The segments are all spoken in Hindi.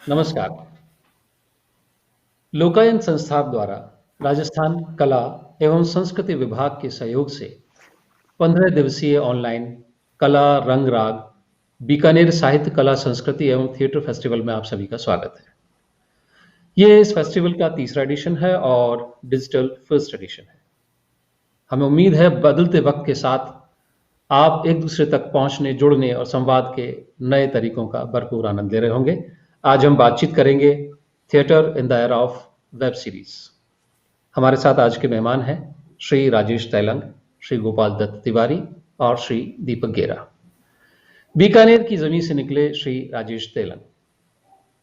नमस्कार। लोकायन संस्थान द्वारा राजस्थान कला एवं संस्कृति विभाग के सहयोग से 15 दिवसीय ऑनलाइन कला रंग राग बीकानेर साहित्य कला संस्कृति एवं थिएटर फेस्टिवल में आप सभी का स्वागत है। ये इस फेस्टिवल का तीसरा एडिशन है और डिजिटल फर्स्ट एडिशन है। हमें उम्मीद है बदलते वक्त के साथ आप एक दूसरे तक पहुंचने, जुड़ने और संवाद के नए तरीकों का भरपूर आनंद ले रहे होंगे। आज हम बातचीत करेंगे theatre in the era of web series. हमारे साथ आज के मेहमान हैं श्री राजेश तैलंग, श्री गोपाल दत्त तिवारी और श्री दीपक गेरा। बीकानेर की जमीन से निकले श्री राजेश तैलंग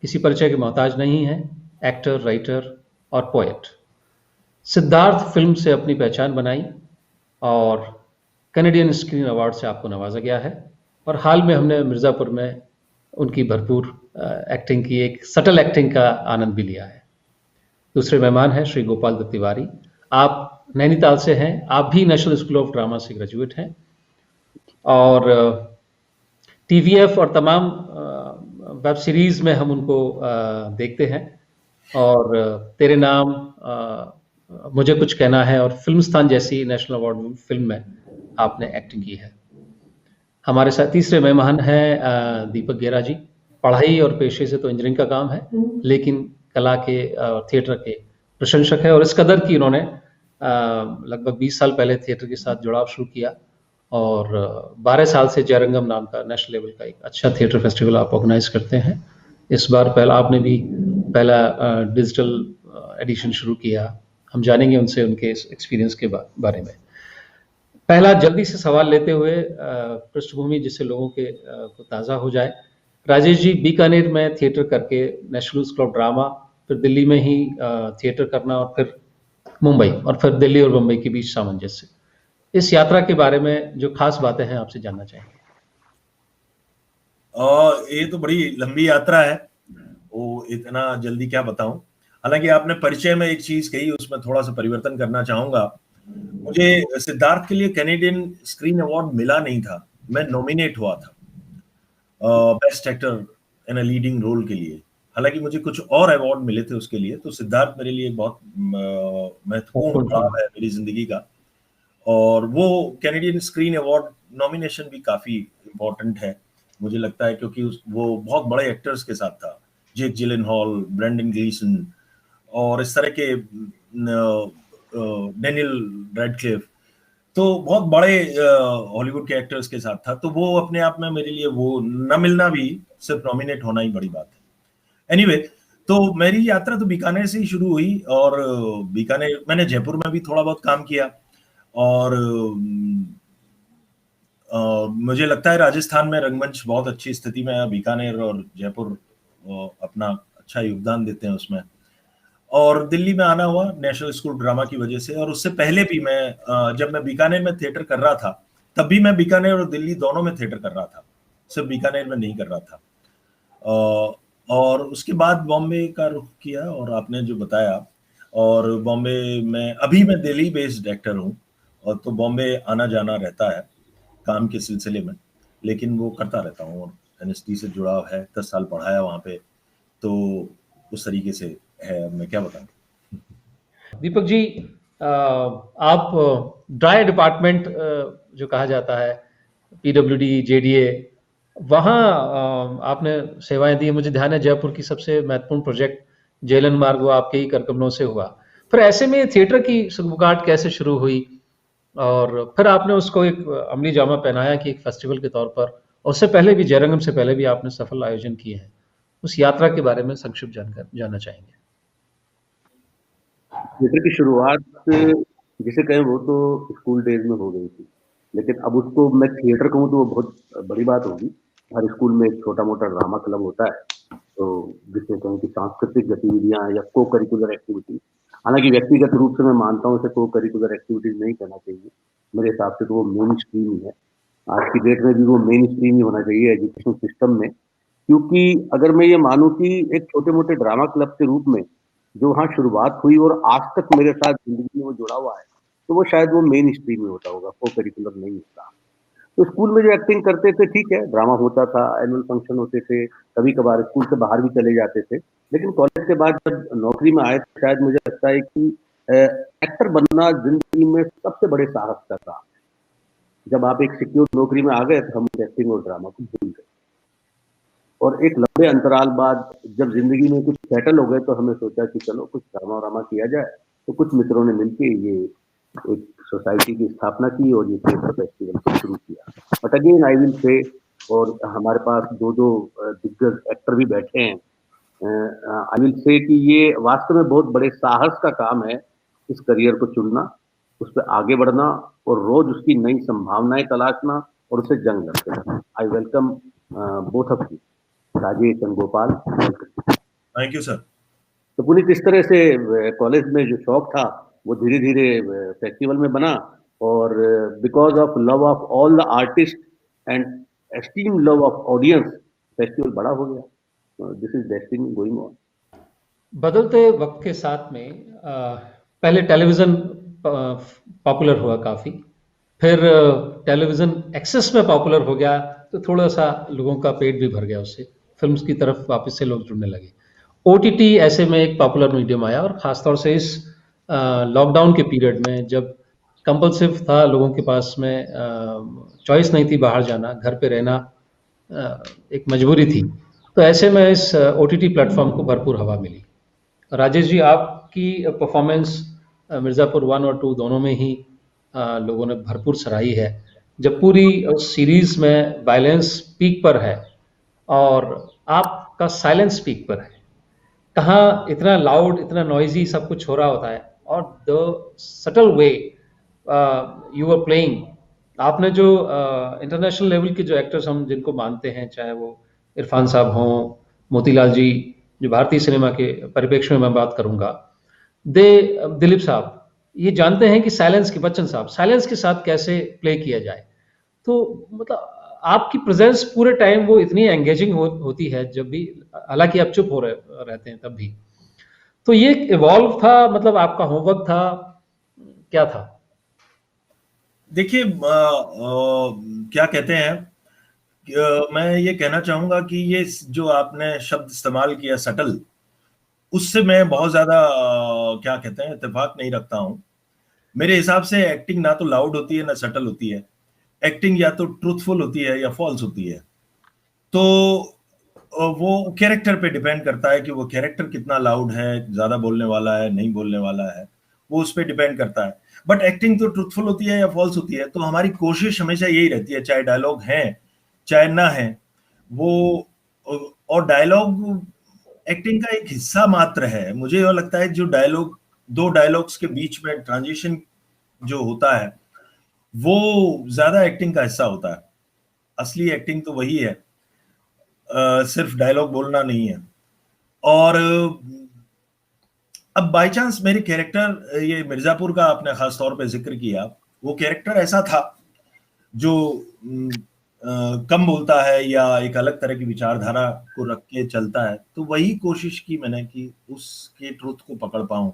किसी परिचय के मोहताज नहीं है। एक्टर, राइटर और पोएट। सिद्धार्थ फिल्म से अपनी पहचान बनाई और कैनेडियन स्क्रीन अवार्ड से आपको नवाजा गया है और हाल में हमने मिर्ज़ापुर में उनकी भरपूर एक्टिंग की, एक सटल एक्टिंग का आनंद भी लिया है। दूसरे मेहमान हैं श्री गोपाल दत्त तिवारी। आप नैनीताल से हैं, आप भी नेशनल स्कूल ऑफ ड्रामा से ग्रेजुएट हैं और टीवीएफ और तमाम वेब सीरीज में हम उनको देखते हैं। और तेरे नाम, मुझे कुछ कहना है और फिल्मस्तान जैसी नेशनल अवार्ड फिल्म में आपने एक्टिंग की है। हमारे साथ तीसरे मेहमान हैं दीपक गेरा जी। पढ़ाई और पेशे से तो इंजीनियरिंग का काम है, लेकिन कला के थिएटर के प्रशंसक है और इस कदर की इन्होंने लगभग 20 साल पहले थिएटर के साथ जुड़ाव शुरू किया और 12 साल से जयरंगम नाम का नेशनल लेवल का एक अच्छा थिएटर फेस्टिवल आप ऑर्गेनाइज करते हैं। इस बार आपने भी पहला डिजिटल एडिशन शुरू किया। हम जानेंगे उनसे उनके इस एक्सपीरियंस के बारे में। पहला जल्दी से सवाल लेते हुए पृष्ठभूमि जिससे लोगों के को ताज़ा हो जाए। राजेश जी, बीकानेर में थिएटर करके नेशनल स्कूल ऑफ ड्रामा, फिर दिल्ली में ही थिएटर करना और फिर मुंबई और फिर दिल्ली और मुंबई के बीच सामंजस्य, इस यात्रा के बारे में जो खास बातें हैं आपसे जानना चाहेंगे। ये तो बड़ी लंबी यात्रा है, वो इतना जल्दी क्या बताऊं। हालांकि आपने परिचय में एक चीज कही, उसमें थोड़ा सा परिवर्तन करना चाहूंगा। मुझे सिद्धार्थ के लिए कैनेडियन स्क्रीन अवार्ड मिला नहीं था, मैं नॉमिनेट हुआ था best actor in a leading role के लिए। हालांकि मुझे कुछ और अवार्ड मिले थे उसके लिए। तो सिद्धार्थ मेरे लिए बहुत महत्वपूर्ण पड़ाव है मेरी जिंदगी का। और वो कैनेडियन स्क्रीन अवार्ड नॉमिनेशन भी काफी इम्पोर्टेंट है मुझे लगता है, क्योंकि वो बहुत बड़े एक्टर्स के साथ था। जेक जिलेनहॉल, ब्रेंडन ग्लीसन और इस तरह के डेनियल रेडक्लिफ, तो बहुत बड़े हॉलीवुड के एक्टर्स के साथ था। तो वो अपने आप में मेरे लिए, वो न मिलना भी, सिर्फ नॉमिनेट होना ही बड़ी बात है। एनीवे, तो मेरी यात्रा तो बीकानेर से ही शुरू हुई और बीकानेर, मैंने जयपुर में भी थोड़ा बहुत काम किया और मुझे लगता है राजस्थान में रंगमंच बहुत अच्छी स्थिति में है। बीकानेर और जयपुर अपना अच्छा योगदान देते हैं उसमें। और दिल्ली में आना हुआ नेशनल स्कूल ड्रामा की वजह से। और उससे पहले भी मैं जब मैं बीकानेर में थिएटर कर रहा था, तब भी मैं बीकानेर और दिल्ली दोनों में थिएटर कर रहा था, सिर्फ बीकानेर में नहीं कर रहा था। और उसके बाद बॉम्बे का रुख किया और आपने जो बताया, और बॉम्बे में अभी मैं दिल्ली बेस्ड एक्टर हूँ और तो बॉम्बे आना जाना रहता है काम के सिलसिले में, लेकिन वो करता रहता हूँ। और एनएसडी से जुड़ाव है, 10 साल पढ़ाया वहाँ पे, तो उस तरीके से है। मैं क्या बताऊं। दीपक जी, आप ड्राई डिपार्टमेंट जो कहा जाता है, पीडब्ल्यूडी, जेडीए, वहाँ आपने सेवाएं दी। मुझे ध्यान है जयपुर की सबसे महत्वपूर्ण प्रोजेक्ट जेलन मार्ग वो आपके ही करकमलों से हुआ। फिर ऐसे में थिएटर की सुगबुगाहट कैसे शुरू हुई और फिर आपने उसको एक अमली जामा पहनाया कि एक फेस्टिवल के तौर पर, और उससे पहले भी जयरंगम से पहले भी आपने सफल आयोजन किए हैं। उस यात्रा के बारे में संक्षिप्त जानना चाहेंगे। थिएटर की शुरुआत जिसे कहें वो तो स्कूल डेज में हो गई थी, लेकिन अब उसको मैं थिएटर कहूँ तो वो बहुत बड़ी बात होगी। हर स्कूल में एक छोटा मोटा ड्रामा क्लब होता है, तो जिसे कहें कि सांस्कृतिक गतिविधियां या को करिकुलर एक्टिविटी। हालांकि व्यक्तिगत रूप से मैं मानता हूँ इसे को करिकुलर एक्टिविटीज नहीं कहना चाहिए, मेरे हिसाब से तो वो मेन स्ट्रीम ही है। आज की डेट में भी वो मेन स्ट्रीम ही होना चाहिए एजुकेशन सिस्टम में। क्योंकि अगर मैं ये मानूं कि एक छोटे मोटे ड्रामा क्लब के रूप में जो वहाँ शुरुआत हुई और आज तक मेरे साथ जिंदगी में वो जुड़ा हुआ है, तो वो शायद वो मेन स्ट्रीम में होता होगा, को करिकुलर नहीं होता। तो स्कूल में जो एक्टिंग करते थे ठीक है, ड्रामा होता था, एनुअल फंक्शन होते थे, कभी-कभार स्कूल से बाहर भी चले जाते थे। लेकिन कॉलेज के बाद जब नौकरी में आए तो शायद मुझे लगता है कि एक्टर बनना ज़िंदगी में सबसे बड़े साहस का काम है। जब आप एक सिक्योर नौकरी में आ गए तो हम एक्टिंग और ड्रामा को भूल गए। और एक लंबे अंतराल बाद जब ज़िंदगी में कुछ सेटल हो गए तो हमने सोचा कि चलो कुछ ड्रामा-वामा किया जाए। तो कुछ मित्रों ने मिलके ये एक सोसाइटी की स्थापना की और ये थिएटर फेस्टिवल को शुरू किया। But again I will say, और हमारे पास 2-2 दिग्गज एक्टर भी बैठे हैं। आई विल से कि ये वास्तव में बहुत बड़े साहस का काम है, इस करियर को चुनना, उस पे आगे बढ़ना और रोज उसकी नई संभावनाएं तलाशना और उसे जंग लड़ते रहना। I welcome both of you, Rajesh and Gopal. Thank you sir. तो पुनीत, इस तरह से कॉलेज में जो शौक था वो धीरे धीरे फेस्टिवल में बना, और because of love of all the artist and extreme love of audience, festival बड़ा हो गया। This is destiny going on. बदलते वक्त के साथ में पहले टेलीविज़न पॉपुलर हुआ काफ़ी, फिर टेलीविज़न एक्सेस में पॉपुलर हो गया, तो थोड़ा सा लोगों का पेट भी भर गया उससे, फिल्म्स की तरफ वापस से लोग जुड़ने लगे। ओटीटी ऐसे में एक पॉपुलर मीडियम आया, और ख़ासतौर से इस लॉकडाउन के पीरियड में जब कंपल्सिव था, लोगों के पास में चॉइस नहीं थी बाहर जाना, घर पे रहना एक मजबूरी थी, तो ऐसे में इस ओटीटी प्लेटफॉर्म को भरपूर हवा मिली। राजेश जी, आपकी परफॉर्मेंस मिर्ज़ापुर 1 और 2 दोनों में ही लोगों ने भरपूर सराही है। जब पूरी सीरीज में वायलेंस पीक पर है और आपका साइलेंस पीक पर है, कहाँ इतना लाउड, इतना नॉइजी सब कुछ हो रहा होता है, और the subtle way you are playing. आपने जो इंटरनेशनल लेवल के जो एक्टर्स हम जिनको मानते हैं, चाहे वो इरफान साहब हों, मोतीलाल जी, जो भारतीय सिनेमा के परिप्रेक्ष्य में मैं बात करूंगा, दिलीप साहब, ये जानते हैं कि साइलेंस की, बच्चन साहब, साइलेंस के साथ कैसे प्ले किया जाए। तो मतलब आपकी प्रेजेंस पूरे टाइम वो इतनी एंगेजिंग होती है, जब भी, हालांकि आप चुप हो रहते हैं तब भी। तो ये इवॉल्व था, मतलब आपका होमवर्क था, क्या था? देखिए, क्या कहते हैं, मैं ये कहना चाहूंगा कि ये जो आपने शब्द इस्तेमाल किया सटल, उससे मैं बहुत ज्यादा क्या कहते हैं इत्तेफाक नहीं रखता हूं। मेरे हिसाब से एक्टिंग ना तो लाउड होती है ना सटल होती है। एक्टिंग या तो ट्रूथफुल होती है या फॉल्स होती है। तो वो कैरेक्टर पे डिपेंड करता है कि वो कैरेक्टर कितना लाउड है, ज्यादा बोलने वाला है, नहीं बोलने वाला है, वो उस पर डिपेंड करता है। बट एक्टिंग तो ट्रूथफुल होती है या फॉल्स होती है। तो हमारी कोशिश हमेशा यही रहती है, चाहे डायलॉग है चाहे ना है, वो, और डायलॉग एक्टिंग का एक हिस्सा मात्र है। मुझे यह लगता है जो डायलॉग, दो डायलॉग्स के बीच में ट्रांजिशन जो होता है, वो ज्यादा एक्टिंग का हिस्सा होता है। असली एक्टिंग तो वही है, सिर्फ डायलॉग बोलना नहीं है। और अब बाय चांस मेरे कैरेक्टर, ये मिर्जापुर का आपने खास तौर पे जिक्र किया, वो कैरेक्टर ऐसा था जो कम बोलता है या एक अलग तरह की विचारधारा को रख के चलता है, तो वही कोशिश की मैंने कि उसके ट्रुथ को पकड़ पाऊं।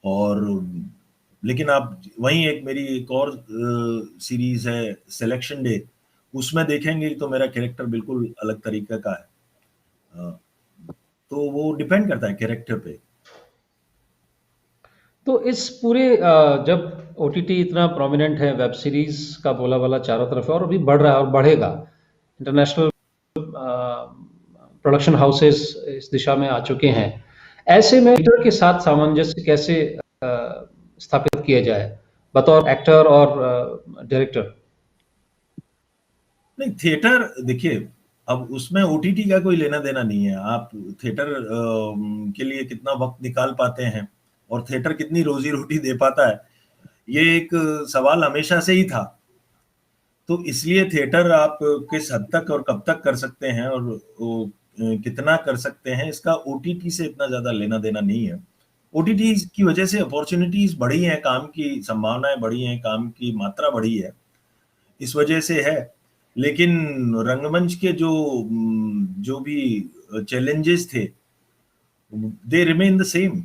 और लेकिन आप वहीं एक मेरी एक और सीरीज है सिलेक्शन डे, उसमें देखेंगे तो मेरा कैरेक्टर बिल्कुल अलग तरीके का है। तो वो डिपेंड करता है कैरेक्टर पे। तो इस पूरे जब ओटीटी इतना प्रोमिनेंट है, वेब सीरीज का बोला वाला चारों तरफ है, और अभी बढ़ रहा है और बढ़ेगा, इंटरनेशनल प्रोडक्शन हाउसेस इस दिशा में आ चुके हैं, ऐसे में एक्टर के साथ सामंजस्य कैसे स्थापित किया जाए बतौर एक्टर और डायरेक्टर? नहीं, थिएटर देखिए, अब उसमें ओटीटी का कोई लेना देना नहीं है। आप थिएटर के लिए कितना वक्त निकाल पाते हैं और थिएटर कितनी रोजी रोटी दे पाता है, ये एक सवाल हमेशा से ही था। तो इसलिए थिएटर आप किस हद तक और कब तक कर सकते हैं और वो कितना कर सकते हैं, इसका ओटीटी से इतना ज्यादा लेना देना नहीं है। ओटीटी की वजह से अपॉर्चुनिटीज बढ़ी हैं, काम की संभावनाएं बढ़ी हैं, काम की मात्रा बढ़ी है, इस वजह से है। लेकिन रंगमंच के जो भी चैलेंजेस थे, दे रिमेन द सेम।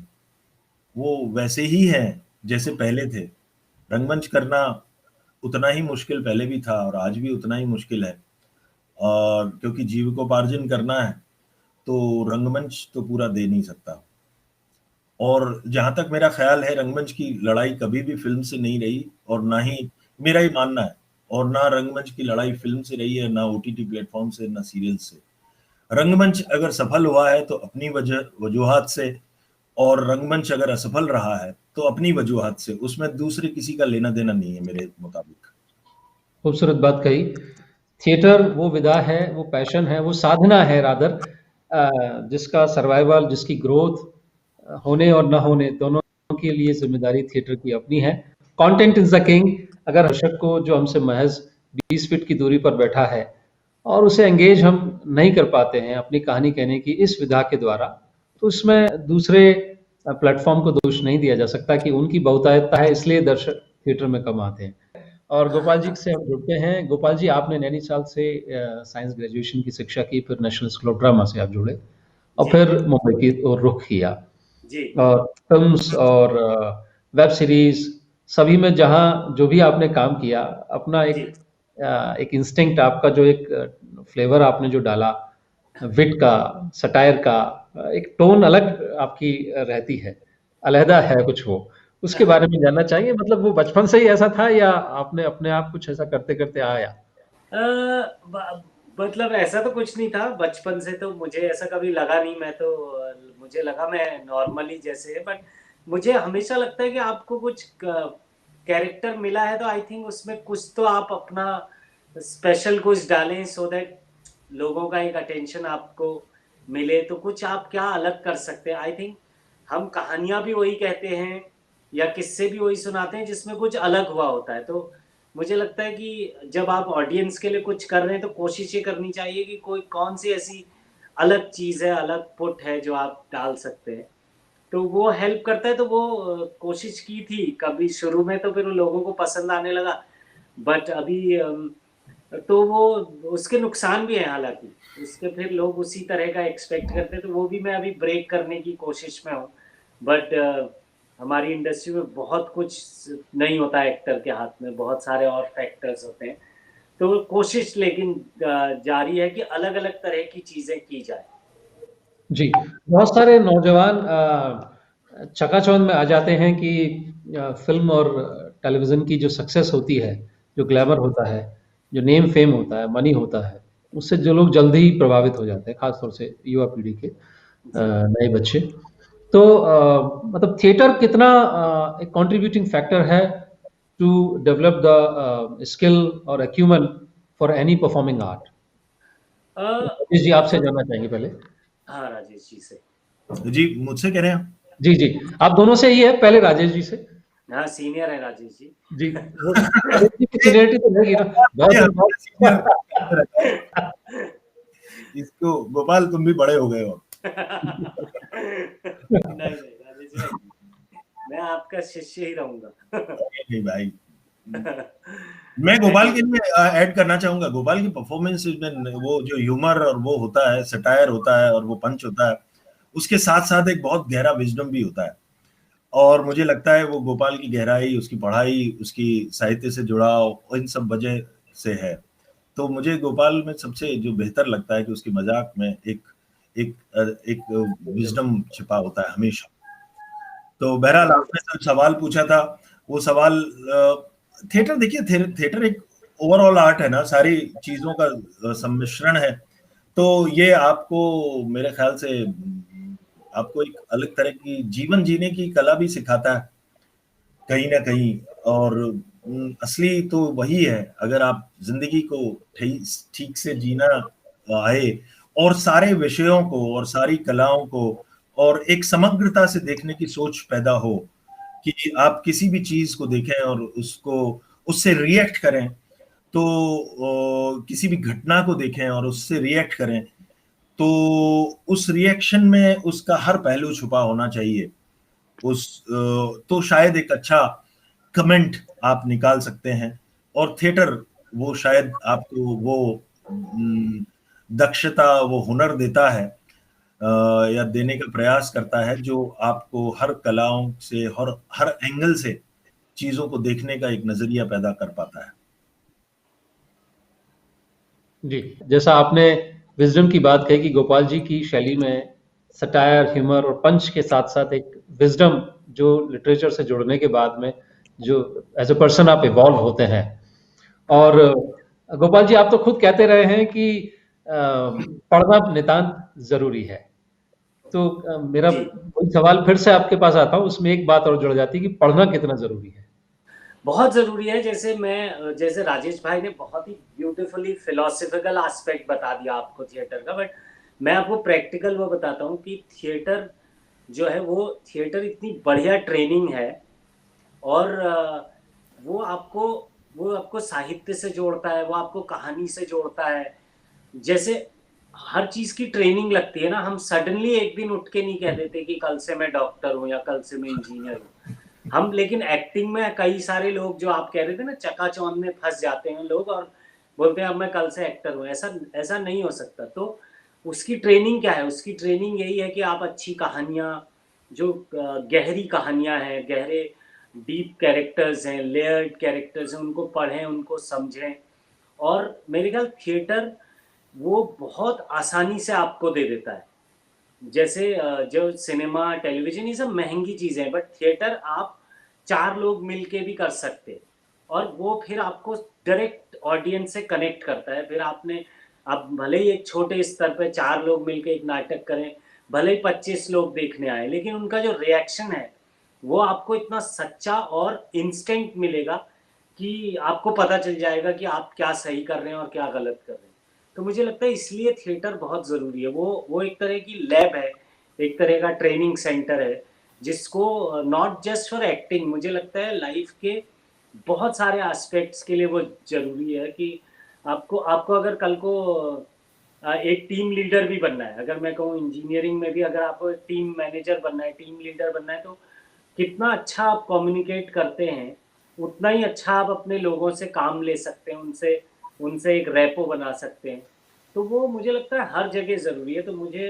वो वैसे ही हैं जैसे पहले थे। रंगमंच करना उतना ही मुश्किल पहले भी था और आज भी उतना ही मुश्किल है, और क्योंकि जीविकोपार्जन करना है तो रंगमंच तो पूरा दे नहीं सकता। और जहां तक मेरा ख्याल है, रंगमंच की लड़ाई कभी भी फिल्म से नहीं रही, और ना ही मेरा ही मानना है, और ना रंगमंच की लड़ाई फिल्म से रही है, ना ओटीटी प्लेटफॉर्म से, ना सीरियल से। रंगमंच अगर सफल हुआ है तो अपनी वजूहात से, और रंगमंच अगर असफल रहा है तो अपनी वजूहात से, उसमें दूसरे किसी का लेना देना नहीं है मेरे मुताबिक। खूबसूरत बात कही। थिएटर वो विधा है, वो पैशन है, वो साधना है रादर, जिसका सर्वाइवल, जिसकी ग्रोथ होने और ना होने दोनों के लिए जिम्मेदारी थिएटर की अपनी है। Content is the king. अगर दर्शक को जो हमसे महज 20 फीट की दूरी पर बैठा है और उसे एंगेज हम नहीं कर पाते हैं अपनी कहानी कहने की इस विधा के द्वारा, तो उसमें दूसरे प्लेटफॉर्म को दोष नहीं दिया जा सकता कि उनकी बहुतायतता है इसलिए दर्शक थिएटर में कम आते हैं। और गोपाल जी से हम जुड़ते हैं। गोपाल जी, आपने नैनीताल से साइंस ग्रेजुएशन की शिक्षा की, फिर नेशनल स्कूल ऑफ ड्रामा से आप जुड़े और फिर मुंबई की ओर रुख किया। जी। और फिल्म्स और वेब सीरीज सभी में जहां जो भी आपने काम किया, अपना एक इंस्टिंक्ट, आपका जो एक फ्लेवर आपने जो डाला, विट का, सटायर का, एक टोन अलग आपकी रहती है, अलहदा है कुछ वो, उसके बारे में जानना चाहिए। मतलब वो बचपन से ही ऐसा था या आपने अपने आप कुछ ऐसा करते करते आया? मतलब ऐसा तो कुछ नहीं था बचपन से, तो मुझे ऐसा कभी लगा नहीं। मैं तो मुझे लगा मैं नॉर्मली जैसे है, बट मुझे हमेशा लगता है कि आपको कुछ कैरेक्टर मिला है तो आई थिंक उसमें कुछ तो आप अपना स्पेशल कुछ डालें, सो दैट लोगों का एक अटेंशन आपको मिले, तो कुछ आप क्या अलग कर सकते हैं। आई थिंक हम कहानियां भी वही कहते हैं या किस्से भी वही सुनाते हैं जिसमें कुछ अलग हुआ होता है। तो मुझे लगता है कि जब आप ऑडियंस के लिए कुछ कर रहे हैं तो कोशिश ये करनी चाहिए कि कोई कौन सी ऐसी अलग चीज़ है, अलग पुट है जो आप डाल सकते हैं, तो वो हेल्प करता है। तो वो कोशिश की थी कभी शुरू में, तो फिर लोगों को पसंद आने लगा। बट अभी तो वो उसके नुकसान भी हैं, हालांकि उसके फिर लोग उसी तरह का एक्सपेक्ट करते हैं, तो वो भी मैं अभी ब्रेक करने की कोशिश में हूँ। बट हमारी इंडस्ट्री में बहुत कुछ नहीं होता है एक्टर के हाथ में, बहुत सारे और फैक्टर्स होते हैं, तो कोशिश लेकिन जारी है कि अलग अलग तरह की चीज़ें की जाए। जी, बहुत सारे नौजवान चकाचौंध में आ जाते हैं कि फिल्म और टेलीविज़न की जो सक्सेस होती है, जो ग्लैमर होता है, जो नेम फेम होता है, मनी होता है, उससे जो लोग जल्दी ही प्रभावित हो जाते हैं, खास तौर से युवा पीढ़ी के नए बच्चे। तो मतलब थिएटर कितना एक कंट्रीब्यूटिंग फैक्टर है टू डेवलप द स्किल और अक्यूमेंट फॉर एनी परफॉर्मिंग आर्ट? जी, आपसे मतलब जानना चाहेंगे पहले। हाँ, राजेश जी से। जी, मुझसे कह रहे हैं? जी, जी। आप दोनों से ही है, पहले राजेश जी से। हाँ, सीनियर है राजेश जी। जी, वो सीनियरिटी तो रहेगी ना, बहुत दिन बाद। इसको गोपाल, तुम भी बड़े हो गए हो। नहीं राजेश भाई, मैं आपका शिष्य ही रहूंगा। नहीं भाई, मैं गोपाल के लिए ऐड करना चाहूंगा, गोपाल की परफॉर्मेंस में वो जो ह्यूमर और वो होता है, सटायर होता है और वो पंच होता है, उसके साथ साथ एक बहुत गहरा विजडम भी होता है। और मुझे लगता है वो गोपाल की गहराई, उसकी पढ़ाई, उसकी साहित्य से जुड़ाव, इन सब वजह से है। तो मुझे गोपाल में सबसे जो बेहतर लगता है कि उसकी मजाक में एक एक एक विजडम छिपा होता है हमेशा। तो बहरहाल आपने जो सवाल पूछा था, वो सवाल थिएटर, देखिए थिएटर एक ओवरऑल आर्ट है ना, सारी चीजों का सम्मिश्रण है। तो ये आपको मेरे ख्याल से आपको एक अलग तरह की जीवन जीने की कला भी सिखाता है कहीं ना कहीं। और असली तो वही है, अगर आप जिंदगी को ठीक से जीना आए और सारे विषयों को और सारी कलाओं को और एक समग्रता से देखने की सोच पैदा हो कि आप किसी भी चीज को देखें और उसको उससे रिएक्ट करें, तो किसी भी घटना को देखें और उससे रिएक्ट करें, तो उस रिएक्शन में उसका हर पहलू छुपा होना चाहिए। तो शायद एक अच्छा कमेंट आप निकाल सकते हैं, और थिएटर वो शायद आपको वो दक्षता, वो हुनर देता है, या देने का प्रयास करता है, जो आपको हर कलाओं से और हर एंगल से चीजों को देखने का एक नजरिया पैदा कर पाता है। जी, जैसा आपने विजडम की बात कही कि गोपाल जी की शैली में सटायर, ह्यूमर और पंच के साथ साथ एक विजडम जो लिटरेचर से जुड़ने के बाद में जो एज अ पर्सन आप इवॉल्व होते हैं। और गोपाल जी आप तो खुद कहते रहे हैं कि पढ़ना नितांत जरूरी है। तो मेरा जी वही सवाल फिर से आपके पास आता हूँ, उसमें एक बात और जुड़ जाती है कि पढ़ना कितना जरूरी है। बहुत ज़रूरी है। जैसे राजेश भाई ने बहुत ही ब्यूटीफुली फिलोसफिकल एस्पेक्ट बता दिया आपको थिएटर का, बट मैं आपको प्रैक्टिकल वो बताता हूँ कि थिएटर जो है वो थिएटर इतनी बढ़िया ट्रेनिंग है, और वो आपको साहित्य से जोड़ता है, वो आपको कहानी से जोड़ता है। जैसे हर चीज़ की ट्रेनिंग लगती है ना, हम सडनली एक दिन उठ के नहीं कह देते कि कल से मैं डॉक्टर हूँ या कल से मैं इंजीनियर हूँ। हम लेकिन एक्टिंग में कई सारे लोग, जो आप कह रहे थे ना, चकाचौंध में फंस जाते हैं लोग और बोलते हैं अब मैं कल से एक्टर हूँ। ऐसा ऐसा नहीं हो सकता। तो उसकी ट्रेनिंग क्या है? उसकी ट्रेनिंग यही है कि आप अच्छी कहानियाँ, जो गहरी कहानियाँ हैं, गहरे डीप कैरेक्टर्स हैं, लेयर्ड कैरेक्टर्स हैं, उनको पढ़ें, उनको समझें। और मेरे ख्याल थिएटर वो बहुत आसानी से आपको दे देता है। जैसे जो सिनेमा, टेलीविज़न, ये सब महँगी चीज़ें हैं, बट थिएटर आप 4 लोग मिल के भी कर सकते हैं, और वो फिर आपको डायरेक्ट ऑडियंस से कनेक्ट करता है। फिर आप भले ही एक छोटे स्तर पे 4 लोग मिल के एक नाटक करें, भले ही 25 लोग देखने आएँ, लेकिन उनका जो रिएक्शन है, वो आपको इतना सच्चा और इंस्टेंट मिलेगा कि आपको पता चल जाएगा कि आप क्या सही कर रहे हैं और क्या गलत कर रहे हैं। तो मुझे लगता है इसलिए थिएटर बहुत ज़रूरी है। वो एक तरह की लैब है, एक तरह का ट्रेनिंग सेंटर है, जिसको नॉट जस्ट फॉर एक्टिंग, मुझे लगता है लाइफ के बहुत सारे एस्पेक्ट्स के लिए वो ज़रूरी है कि आपको आपको अगर कल को एक टीम लीडर भी बनना है, अगर मैं कहूँ इंजीनियरिंग में भी अगर आपको टीम मैनेजर बनना है, टीम लीडर बनना है, तो कितना अच्छा आप कम्युनिकेट करते हैं, उतना ही अच्छा आप अपने लोगों से काम ले सकते हैं, उनसे उनसे एक रैपो बना सकते हैं। तो वो मुझे लगता है हर जगह ज़रूरी है। तो मुझे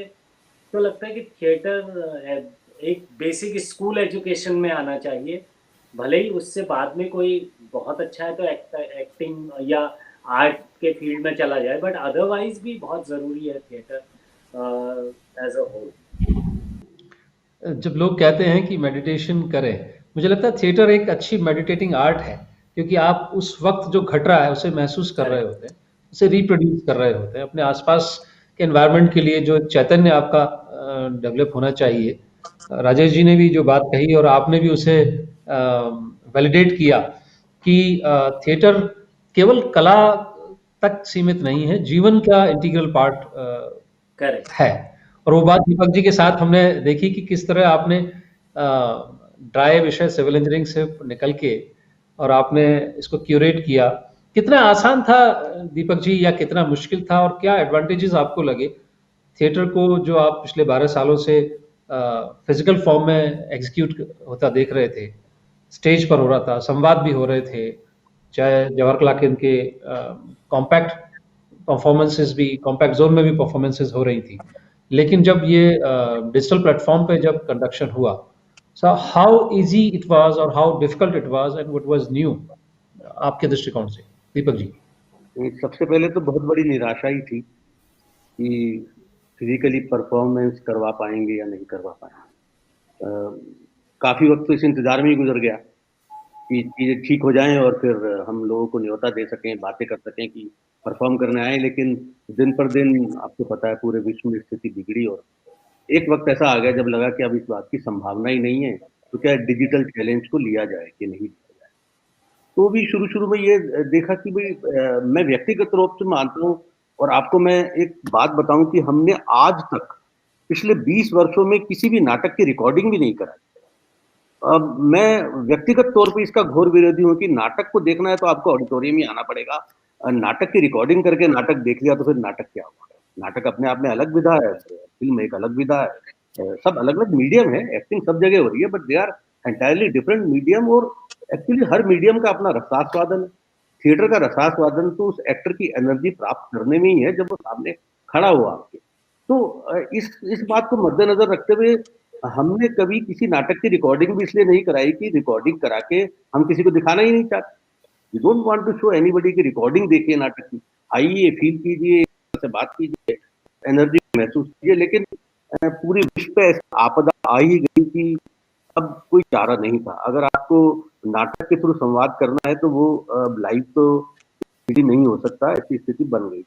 तो लगता है कि थिएटर एक बेसिक स्कूल एजुकेशन में आना चाहिए। भले ही उससे बाद में कोई बहुत अच्छा है तो एक्टिंग या आर्ट के फील्ड में चला जाए, बट अदरवाइज भी बहुत ज़रूरी है थिएटर एज अ होल। जब लोग कहते हैं कि मेडिटेशन करें, मुझे लगता है थिएटर एक अच्छी मेडिटेटिंग आर्ट है, क्योंकि आप उस वक्त जो घट रहा है उसे महसूस कर रहे करेक्ट। होते हैं, उसे रिप्रोड्यूस कर रहे होते हैं अपने आसपास के एनवायरनमेंट के लिए। जो एक चैतन्य आपका डेवलप होना चाहिए, राजेश जी ने भी जो बात कही और आपने भी उसे वैलिडेट किया कि थिएटर केवल कला तक सीमित नहीं है, जीवन का इंटीग्रल पार्ट करेक्ट। है। और वो बात दीपक जी के साथ हमने देखी कि किस तरह आपने ड्राई विषय सिविल इंजीनियरिंग से निकल के और आपने इसको क्यूरेट किया। कितना आसान था दीपक जी, या कितना मुश्किल था, और क्या एडवांटेजेस आपको लगे थिएटर को जो आप पिछले 12 सालों से फिजिकल फॉर्म में एग्जीक्यूट होता देख रहे थे, स्टेज पर हो रहा था, संवाद भी हो रहे थे, चाहे जवाहर कला केंद्र के कॉम्पैक्ट परफॉर्मेंसेस भी, कॉम्पैक्ट जोन में भी परफॉर्मेंसेस हो रही थी, लेकिन जब ये डिजिटल प्लेटफॉर्म पे जब कंडक्शन हुआ, so how easy it was और how difficult it was and what was new आपके दृष्टिकोण से, दीपक जी? सबसे पहले तो बहुत बड़ी निराशा ही थी कि फिजिकली परफॉर्मेंस करवा पाएंगे या नहीं करवा पाएंगे। काफी वक्त तो इस इंतजार में ही गुजर गया कि चीजें ठीक हो जाएं और फिर हम लोगों को न्योता दे सकें, बातें कर सकें कि परफॉर्म करने आए। लेकिन दिन पर दिन आपको पता है पूरे विश्व में स्थिति बिगड़ी, और एक वक्त ऐसा आ गया जब लगा कि अब इस बात की संभावना ही नहीं है, तो क्या डिजिटल चैलेंज को लिया जाए कि नहीं लिया जाए। तो भी शुरू शुरू में ये देखा कि भाई मैं व्यक्तिगत रूप से मानता हूँ, और आपको मैं एक बात बताऊं कि हमने आज तक पिछले 20 वर्षों में किसी भी नाटक की रिकॉर्डिंग भी नहीं कराई। अब मैं व्यक्तिगत तौर पे इसका घोर विरोधी हूँ कि नाटक को देखना है तो आपको ऑडिटोरियम ही आना पड़ेगा। नाटक की रिकॉर्डिंग करके नाटक देख लिया तो फिर नाटक क्या हुआ? नाटक अपने आप में अलग विधा है, फिल्म एक अलग विधा है, सब अलग अलग मीडियम है, एक्टिंग सब जगह हो रही है, but they are entirely different medium. और एक्चुअली हर मीडियम का अपना रसास्वादन है। थिएटर का रसास्वादन तो उस एक्टर की एनर्जी प्राप्त करने में ही है जब वो सामने खड़ा हुआ आपके। तो इस बात को मद्देनजर रखते हुए हमने कभी किसी नाटक की रिकॉर्डिंग भी इसलिए नहीं कराई कि रिकॉर्डिंग करा के हम किसी को दिखाना ही नहीं चाहते। We don't want to show anybody की रिकॉर्डिंग देखिए नाटक की, आइए फील कीजिए, से बात कीजिए, एनर्जी महसूस कीजिए। लेकिन पूरी विश्व पे ऐसी आपदा आ ही गई कि अब कोई चारा नहीं था। अगर आपको नाटक के थ्रू संवाद करना है तो वो लाइव तो नहीं हो सकता, ऐसी स्थिति बन गई।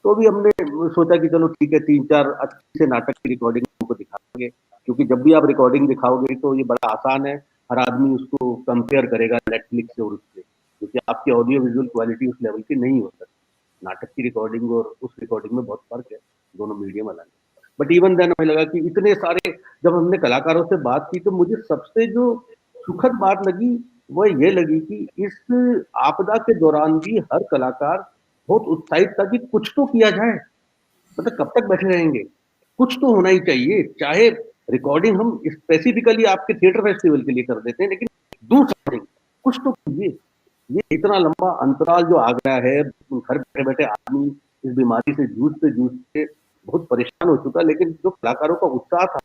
तो भी हमने सोचा कि चलो ठीक है, 3-4 अच्छे से नाटक की रिकॉर्डिंग हमको दिखाएंगे, क्योंकि जब भी आप रिकॉर्डिंग दिखाओगे तो ये बड़ा आसान है, हर आदमी उसको कंपेयर करेगा नेटफ्लिक्स से और उससे, क्योंकि आपकी ऑडियो विजुअल क्वालिटी उस लेवल की नहीं हो सकती। नाटक की रिकॉर्डिंग और उस रिकॉर्डिंग में बहुत फर्क है, दोनों मीडियम अलग है। बट इवन देन हमें लगा कि इतने सारे, जब हमने कलाकारों से बात की तो मुझे सबसे जो सुखद बात लगी वो ये लगी कि इस आपदा के दौरान भी हर कलाकार बहुत उत्साहित था कि कुछ तो किया जाए, मतलब कब तक बैठे रहेंगे, कुछ तो होना ही चाहिए। चाहे रिकॉर्डिंग हम स्पेसिफिकली आपके थिएटर फेस्टिवल के लिए कर देते हैं, लेकिन डू समथिंग, कुछ तो कीजिए। ये इतना लंबा अंतराल जो आ गया है, घर बैठे बैठे आदमी इस बीमारी से जूझते बहुत परेशान हो चुका, लेकिन जो कलाकारों का उत्साह था,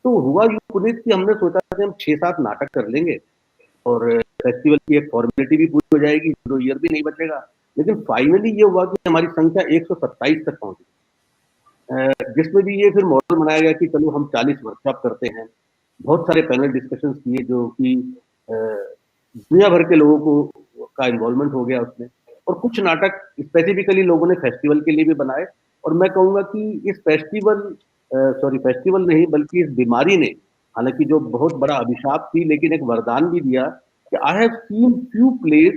तो हुआ यूं पुनीत कि हमने सोचा कि हम 6-7 नाटक कर लेंगे और फेस्टिवल की एक फॉर्मेलिटी भी पूरी हो जाएगी, 2 ईयर भी नहीं बचेगा। लेकिन फाइनली ये हुआ कि हमारी संख्या 127 तक पहुंची, जिसमें भी ये फिर मॉडल बनाया गया कि चलो हम 40 वर्कशॉप करते हैं। बहुत सारे पैनल डिस्कशंस किए जो कि दुनिया भर के लोगों को का इन्वॉल्वमेंट हो गया उसमें, और कुछ नाटक स्पेसिफिकली लोगों ने फेस्टिवल के लिए भी बनाए। और मैं कहूँगा कि इस फेस्टिवल नहीं बल्कि इस बीमारी ने, हालांकि जो बहुत बड़ा अभिशाप थी, लेकिन एक वरदान भी दिया कि I have seen few place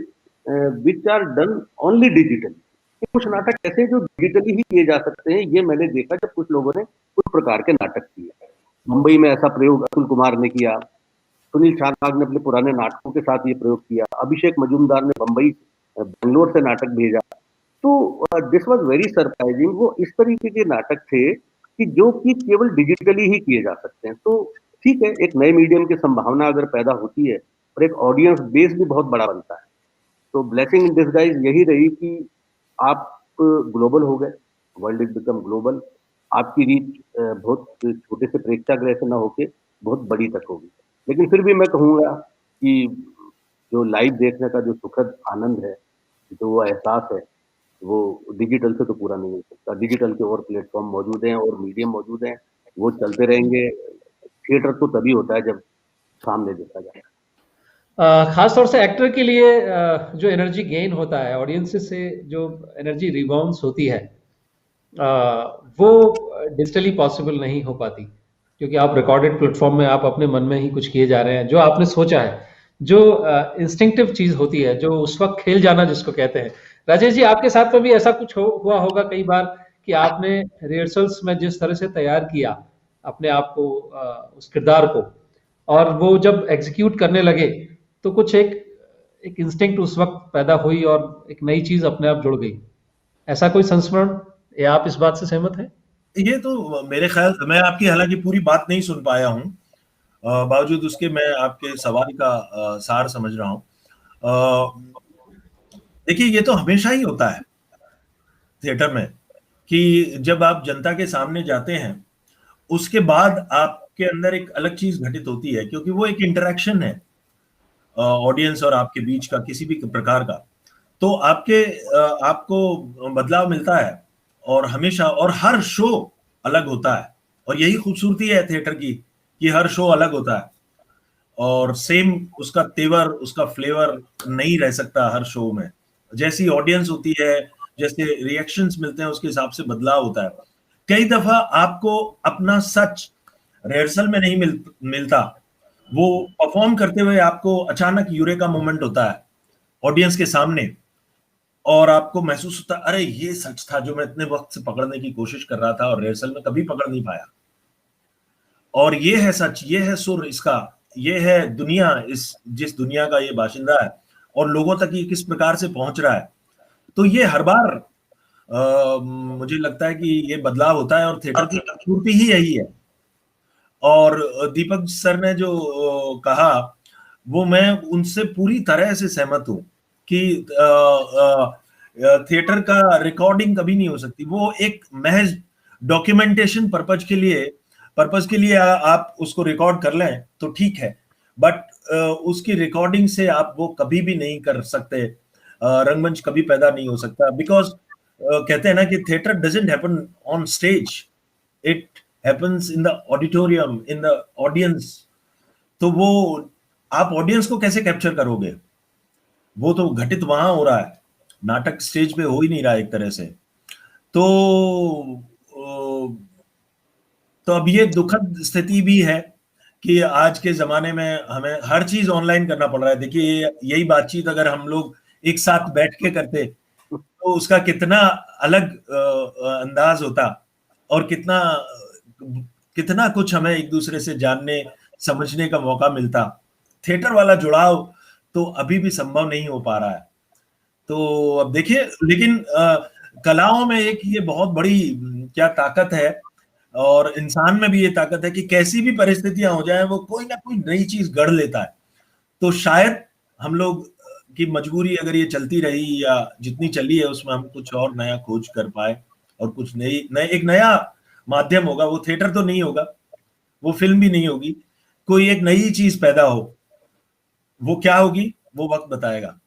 which are done only digital. कुछ नाटक ऐसे जो डिजिटली ही किए जा सकते हैं, ये मैंने देखा जब कुछ लोगों ने कुछ प्रकार के नाटक किए। मुंबई में ऐसा प्रयोग अतुल कुमार ने किया, सुनील शानबाग ने अपने पुराने नाटकों के साथ ये प्रयोग किया, अभिषेक मजूमदार ने बंबई बेंगलोर से नाटक भेजा। तो दिस वाज वेरी सरप्राइजिंग। वो इस तरीके के नाटक थे कि जो कि केवल डिजिटली ही किए जा सकते हैं। तो ठीक है, एक नए मीडियम की संभावना अगर पैदा होती है और एक ऑडियंस बेस भी बहुत बड़ा बनता है, तो ब्लेसिंग इन डिसगाइज यही रही कि आप ग्लोबल हो गए, वर्ल्ड इज बिकम ग्लोबल। आपकी रीच बहुत छोटे से प्रेक्षागृह से ना होके बहुत बड़ी तक होगी। लेकिन फिर भी मैं कहूँगा कि जो लाइव देखने का जो सुखद आनंद है, जो वो एहसास है, वो डिजिटल से तो पूरा नहीं हो सकता। डिजिटल के और प्लेटफॉर्म मौजूद हैं और मीडियम मौजूद हैं, वो चलते रहेंगे। थिएटर तो तभी होता है जब सामने देखा जाए। खास तौर से एक्टर के लिए जो एनर्जी गेन होता है ऑडियंस से, जो एनर्जी रिबाउंस होती है, वो डिजिटली पॉसिबल नहीं हो पाती, क्योंकि आप रिकॉर्डेड प्लेटफॉर्म में आप अपने मन में ही कुछ किए जा रहे हैं, जो आपने सोचा है, जो इंस्टिंक्टिव चीज होती है, जो उस वक्त खेल जाना जिसको कहते हैं। राजेश जी, आपके साथ में भी ऐसा कुछ हुआ होगा कई बार कि आपने रिहर्सल्स में जिस तरह से तैयार किया अपने आप को, उस किरदार को, और वो जब एग्जीक्यूट करने लगे तो कुछ एक इंस्टिंक्ट उस वक्त पैदा हुई और एक नई चीज अपने आप जुड़ गई। ऐसा कोई संस्मरण, या आप इस बात से सहमत हैं? ये तो मेरे ख्याल, मैं आपकी हालांकि पूरी बात नहीं सुन पाया हूँ, बावजूद उसके मैं आपके सवाल का सार समझ रहा हूँ। देखिए, ये तो हमेशा ही होता है थिएटर में कि जब आप जनता के सामने जाते हैं, उसके बाद आपके अंदर एक अलग चीज घटित होती है, क्योंकि वो एक इंटरेक्शन है ऑडियंस और आपके बीच का, किसी भी प्रकार का। तो आपको बदलाव मिलता है, और हमेशा, और हर शो अलग होता है, और यही खूबसूरती है थिएटर की कि हर शो अलग होता है, और सेम उसका तेवर, उसका फ्लेवर नहीं रह सकता हर शो में। जैसी ऑडियंस होती है, जैसे रिएक्शंस मिलते हैं, उसके हिसाब से बदलाव होता है। कई दफा आपको अपना सच रिहर्सल में नहीं मिलता, वो परफॉर्म करते हुए आपको अचानक यूरेका मोमेंट होता है ऑडियंस के सामने, और आपको महसूस होता है, अरे ये सच था जो मैं इतने वक्त से पकड़ने की कोशिश कर रहा था और रिहर्सल में कभी पकड़ नहीं पाया, और ये है सच, ये है सुर इसका, ये है दुनिया, जिस दुनिया का ये बाशिंदा है, और लोगों तक ये किस प्रकार से पहुंच रहा है। तो ये हर बार मुझे लगता है कि ये बदलाव होता है, और थिएटर की खूबसूरती ही यही है। और दीपक सर ने जो कहा, वो मैं उनसे पूरी तरह से सहमत हूं कि थिएटर का रिकॉर्डिंग कभी नहीं हो सकती। वो एक महज डॉक्यूमेंटेशन पर्पज के लिए पर्पस के लिए आप उसको रिकॉर्ड कर लें तो ठीक है, बट उसकी रिकॉर्डिंग से आप वो कभी भी नहीं कर सकते, रंगमंच कभी पैदा नहीं हो सकता, बिकॉज कहते हैं ना कि theatre doesn't happen on stage, it happens in the auditorium, in the audience. तो वो आप ऑडियंस को कैसे कैप्चर करोगे? वो तो घटित वहां हो रहा है, नाटक स्टेज पे हो ही नहीं रहा एक तरह से। तो अब ये दुखद स्थिति भी है कि आज के जमाने में हमें हर चीज ऑनलाइन करना पड़ रहा है। देखिए, यही बातचीत अगर हम लोग एक साथ बैठ के करते तो उसका कितना अलग अंदाज होता, और कितना कुछ हमें एक दूसरे से जानने समझने का मौका मिलता। थिएटर वाला जुड़ाव तो अभी भी संभव नहीं हो पा रहा है। तो अब देखिए, लेकिन कलाओं में एक ये बहुत बड़ी क्या ताकत है, और इंसान में भी ये ताकत है कि कैसी भी परिस्थितियां हो जाए वो कोई ना कोई नई चीज गढ़ लेता है। तो शायद हम लोग की मजबूरी अगर ये चलती रही या जितनी चली है उसमें हम कुछ और नया खोज कर पाए, और कुछ एक नया माध्यम होगा। वो थिएटर तो नहीं होगा, वो फिल्म भी नहीं होगी, कोई एक नई चीज पैदा हो, वो क्या होगी वो वक्त बताएगा।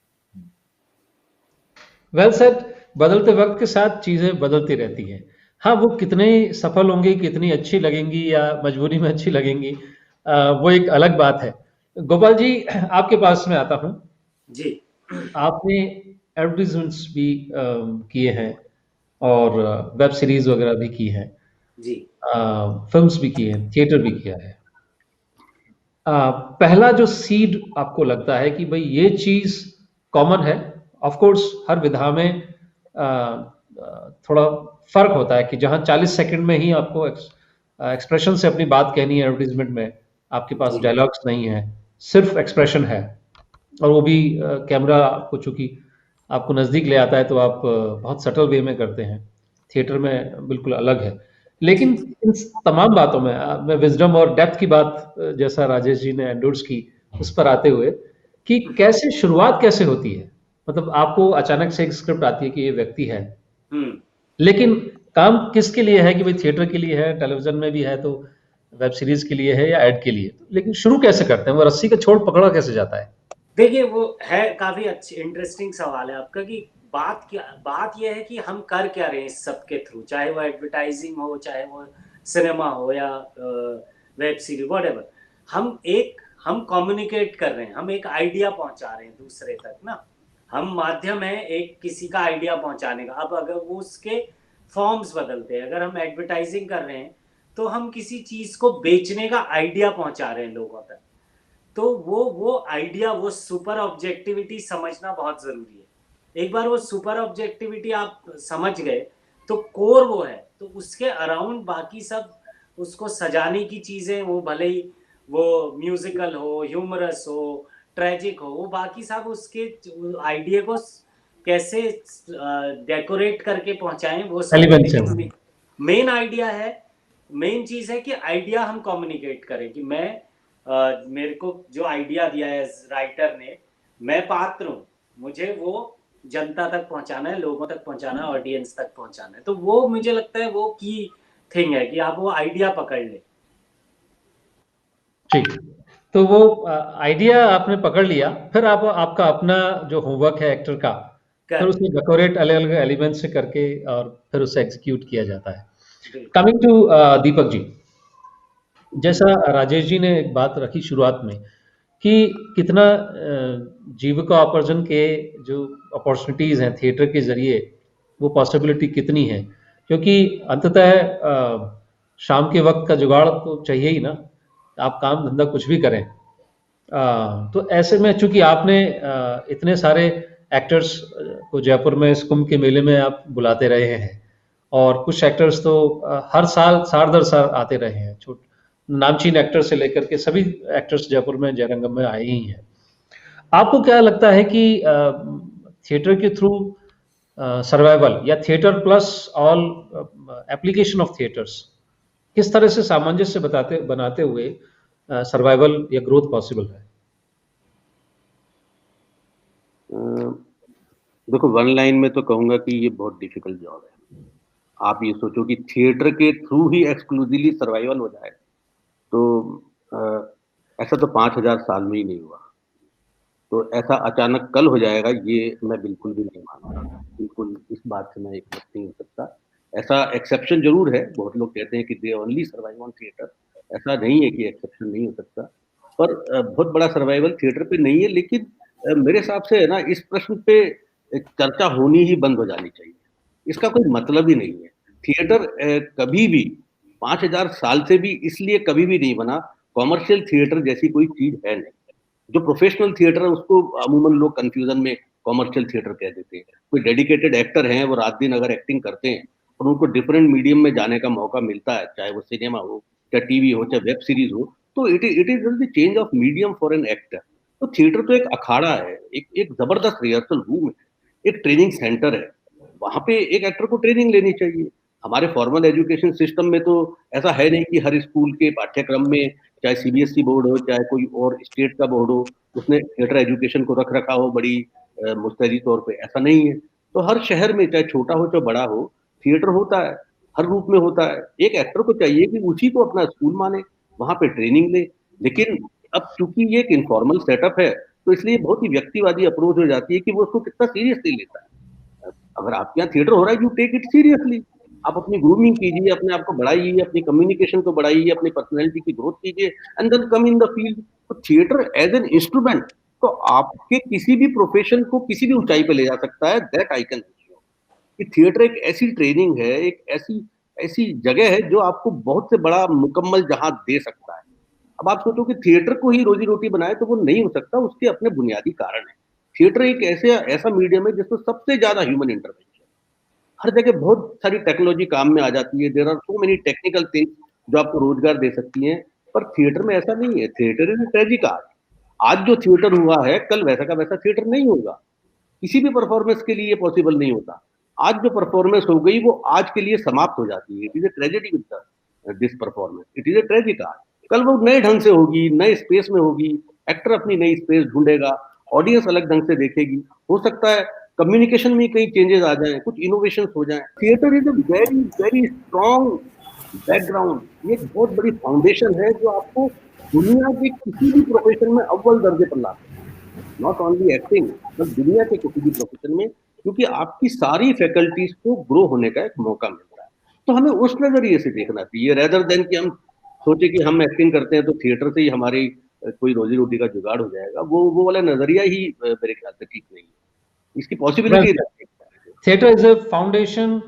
Well said. बदलते वक्त के साथ चीजें बदलती रहती हैं। हाँ, वो कितने सफल होंगी, कितनी अच्छी लगेंगी या मजबूरी में अच्छी लगेंगी, वो एक अलग बात है। गोपाल जी, आपके पास में आता हूँ जी। आपने एडवर्टीजमेंट्स भी किए हैं और वेब सीरीज वगैरह भी की है, जी। फिल्म्स भी की हैं, थिएटर भी किया है। पहला जो सीड आपको लगता है कि भाई ये चीज कॉमन है, ऑफ कोर्स हर विधा में थोड़ा फर्क होता है कि जहां 40 सेकंड में ही आपको एक्सप्रेशन से अपनी बात कहनी है, एडवर्टीजमेंट में आपके पास डायलॉग्स नहीं है, सिर्फ एक्सप्रेशन है, और वो भी कैमरा को चूंकि आपको नजदीक ले आता है तो आप बहुत सटल वे में करते हैं। थिएटर में बिल्कुल अलग है। लेकिन इन तमाम बातों में मैं विजडम और डेप्थ की बात, जैसा राजेश जी ने एंडोर्स की, उस पर आते हुए कि कैसे शुरुआत कैसे होती है। मतलब आपको अचानक से एक स्क्रिप्ट आती है कि ये व्यक्ति है, लेकिन काम किसके लिए है कि भाई थिएटर के लिए है, टेलीविजन में भी है तो वेब सीरीज के लिए है या एड के लिए, लेकिन शुरू कैसे करते हैं, वो रस्सी का छोड़ पकड़ा कैसे जाता है? देखिए, वो है काफी अच्छी इंटरेस्टिंग सवाल है आपका कि बात यह है कि हम कर क्या रहे हैं इस सब के थ्रू, चाहे वो एडवर्टाइजिंग हो, चाहे वो सिनेमा हो या वेब सीरीज, व्हाटएवर। हम कम्युनिकेट कर रहे हैं, हम एक आइडिया पहुंचा रहे हैं दूसरे तक ना। हम माध्यम है एक किसी का आइडिया पहुंचाने का। अब अगर वो उसके फॉर्म्स बदलते हैं, अगर हम एडवर्टाइजिंग कर रहे हैं तो हम किसी चीज को बेचने का आइडिया पहुंचा रहे हैं लोगों तक। तो वो आइडिया, वो सुपर ऑब्जेक्टिविटी समझना बहुत जरूरी है। एक बार वो सुपर ऑब्जेक्टिविटी आप समझ गए तो कोर वो है, तो उसके अराउंड बाकी सब उसको सजाने की चीजें, वो भले ही वो म्यूजिकल हो, ह्यूमरस हो, ट्रेजिक हो, वो बाकी सब उसके आइडिया को कैसे डेकोरेट करके पहुंचाएं वो सब। लेकिन मेन आइडिया है, मेन चीज है कि आइडिया हम कम्युनिकेट करें कि मेरे को जो आइडिया दिया है राइटर ने, मैं पात्र हूँ, मुझे वो जनता तक पहुंचाना है, लोगों तक पहुंचाना है, ऑडियंस तक पहुंचाना है। तो वो मुझे लगता है वो की थिंग है कि आप वो आइडिया पकड़ ले। ठीक, तो वो आइडिया आपने पकड़ लिया, फिर आपका अपना जो होमवर्क है एक्टर का, फिर उसमें डेकोरेट अलग अलग एलिमेंट से करके और फिर उसे एग्जीक्यूट किया जाता है। कमिंग टू दीपक जी, जैसा राजेश जी ने एक बात रखी शुरुआत में कि कितना जीविकोपार्जन के जो अपॉर्चुनिटीज़ हैं थिएटर के ज़रिए, वो पॉसिबिलिटी कितनी है, क्योंकि अंततः शाम के वक्त का जुगाड़ तो चाहिए ही ना, आप काम धंधा कुछ भी करें। तो ऐसे में चूंकि आपने इतने सारे एक्टर्स को जयपुर में इस कुंभ के मेले में आप बुलाते रहे हैं, और कुछ एक्टर्स तो हर साल साल दर साल आते रहे हैं, नामचीन एक्टर से लेकर के सभी एक्टर्स जयपुर में जयरंगम में आए ही हैं। आपको क्या लगता है कि थिएटर के थ्रू सर्वाइवल या theatre plus all application of theatres किस तरह से सामंजस्य बनाते हुए सर्वाइवल या ग्रोथ पॉसिबल है? देखो, वन लाइन में तो कहूंगा कि ये बहुत डिफिकल्ट जॉब है। आप ये सोचो कि थिएटर के थ्रू ही एक्सक्लूसिवली सर्वाइवल हो जाए तो ऐसा तो 5000 साल में ही नहीं हुआ, तो ऐसा अचानक कल हो जाएगा ये मैं बिल्कुल भी नहीं मानता। बिल्कुल इस बात से मैं एकमत नहीं हो सकता। ऐसा एक्सेप्शन ज़रूर है, बहुत लोग कहते हैं कि they only survive on theatre, ऐसा नहीं है कि एक्सेप्शन नहीं हो सकता। पर बहुत बड़ा सर्वाइवल थिएटर पे नहीं है, लेकिन मेरे हिसाब से है ना, इस प्रश्न पे एक चर्चा होनी ही बंद हो जानी चाहिए। इसका कोई मतलब ही नहीं है। थिएटर कभी भी 5000 साल से भी इसलिए कभी भी नहीं बना, कॉमर्शियल थिएटर जैसी कोई चीज़ है नहीं। जो प्रोफेशनल थिएटर है उसको अमूमन लोग कन्फ्यूजन में कॉमर्शियल थिएटर कह देते हैं। कोई डेडिकेटेड एक्टर हैं, वो रात दिन अगर एक्टिंग करते हैं और उनको डिफरेंट मीडियम में जाने का मौका मिलता है, चाहे वो सिनेमा हो, चाहे टीवी हो, चाहे वेब सीरीज हो, तो it is the change of medium for an actor. तो थिएटर तो एक अखाड़ा है, एक एक जबरदस्त रिहर्सल रूम है, एक ट्रेनिंग सेंटर है। वहां पे एक एक्टर को ट्रेनिंग लेनी चाहिए। हमारे फॉर्मल एजुकेशन सिस्टम में तो ऐसा है नहीं कि हर स्कूल के पाठ्यक्रम में, चाहे सीबीएसई बोर्ड हो, चाहे कोई और स्टेट का बोर्ड हो, उसने थिएटर एजुकेशन को रख रखा हो बड़ी मुस्तैदी तौर पे, ऐसा नहीं है। तो हर शहर में, चाहे छोटा हो चाहे बड़ा हो, थिएटर होता है, हर रूप में होता है। एक एक्टर को चाहिए कि उसी को अपना स्कूल माने, वहां पे ट्रेनिंग ले। लेकिन अब चूंकि ये एक इनफॉर्मल सेटअप है, तो इसलिए बहुत ही व्यक्तिवादी अप्रोच हो जाती है कि वो उसको कितना सीरियसली लेता है। अगर आपके यहाँ थिएटर हो रहा है, यू टेक इट सीरियसली। आप अपनी ग्रूमिंग कीजिए, अपने आप को बढ़ाइए, अपनी कम्युनिकेशन को बढ़ाइए, अपनी पर्सनैलिटी की ग्रोथ कीजिए, and then come in the field. तो थिएटर एज एन इंस्ट्रूमेंट तो आपके किसी भी प्रोफेशन को किसी भी ऊंचाई पे ले जा सकता है। दैट आई कैन कि थिएटर एक ऐसी ट्रेनिंग है, एक ऐसी ऐसी जगह है जो आपको बहुत से बड़ा मुकम्मल जहां दे सकता है। अब आप सोचो कि थिएटर को ही रोजी रोटी बनाए तो वो नहीं हो सकता, उसके अपने बुनियादी कारण है। थिएटर एक ऐसे ऐसा मीडियम है जिसमें सबसे ज्यादा ह्यूमन इंटरवेंशन, हर जगह बहुत सारी टेक्नोलॉजी काम में आ जाती है। There are so many technical things जो आपको रोजगार दे सकती हैं, पर थिएटर में ऐसा नहीं है। Theatre is tragic art. आज जो थिएटर हुआ है, कल वैसा का वैसा थिएटर नहीं होगा। किसी भी परफॉर्मेंस के लिए पॉसिबल नहीं होता। आज जो परफॉर्मेंस हो गई वो आज के लिए समाप्त हो जाती है। It is a tragedy with this performance, it is a tragic art. कल वो नए ढंग से होगी, नए स्पेस में होगी, एक्टर अपनी नई स्पेस ढूंढेगा, ऑडियंस अलग ढंग से देखेगी। हो सकता है कम्युनिकेशन में कई चेंजेस आ जाएं, कुछ इनोवेशन हो जाएं। Theatre is a very very strong background, ये एक बहुत बड़ी फाउंडेशन है जो आपको दुनिया के किसी भी प्रोफेशन में अव्वल दर्जे पर लाता है। नॉट ओनली एक्टिंग, बट दुनिया के किसी भी प्रोफेशन में, क्योंकि आपकी सारी फैकल्टीज को ग्रो होने का एक मौका मिलता है। तो हमें उस नजरिए से देखना चाहिए, रेदर देन कि हम सोचे कि हम एक्टिंग करते हैं तो थिएटर से ही हमारी कोई रोजी रोटी का जुगाड़ हो जाएगा। वो वाला नजरिया ही मेरे ख्याल से ठीक नहीं है। इसकी possibility theatre is a foundation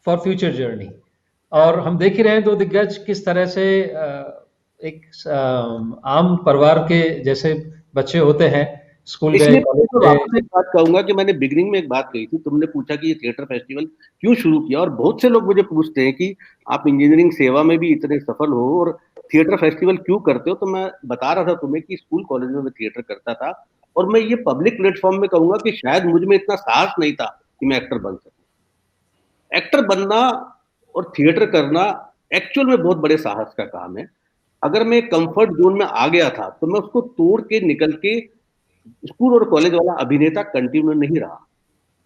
for future journey. और हम देख ही रहे हैं दो दिग्गज किस तरह से एक आम परिवार के जैसे बच्चे होते हैं, स्कूल गए, इसलिए कॉलेज तो गए। वापस एक बात कहूंगा कि मैंने बिगनिंग में एक बात कही थी, तुमने पूछा कि ये थिएटर फेस्टिवल क्यों शुरू किया, और बहुत से लोग मुझे पूछते हैं कि आप इंजीनियरिंग सेवा में भी इतने सफल हो और थिएटर फेस्टिवल क्यों करते हो। तो मैं बता रहा था तुम्हें कि स्कूल कॉलेज में मैं थिएटर करता था, और मैं ये पब्लिक प्लेटफॉर्म में कहूंगा कि शायद मुझ में इतना साहस नहीं था कि मैं एक्टर बन सकूं। एक्टर बनना और थिएटर करना एक्चुअल में बहुत बड़े साहस का काम है। अगर मैं कंफर्ट जोन में आ गया था तो मैं उसको तोड़ के निकल के स्कूल और कॉलेज वाला अभिनेता कंटिन्यू नहीं रहा,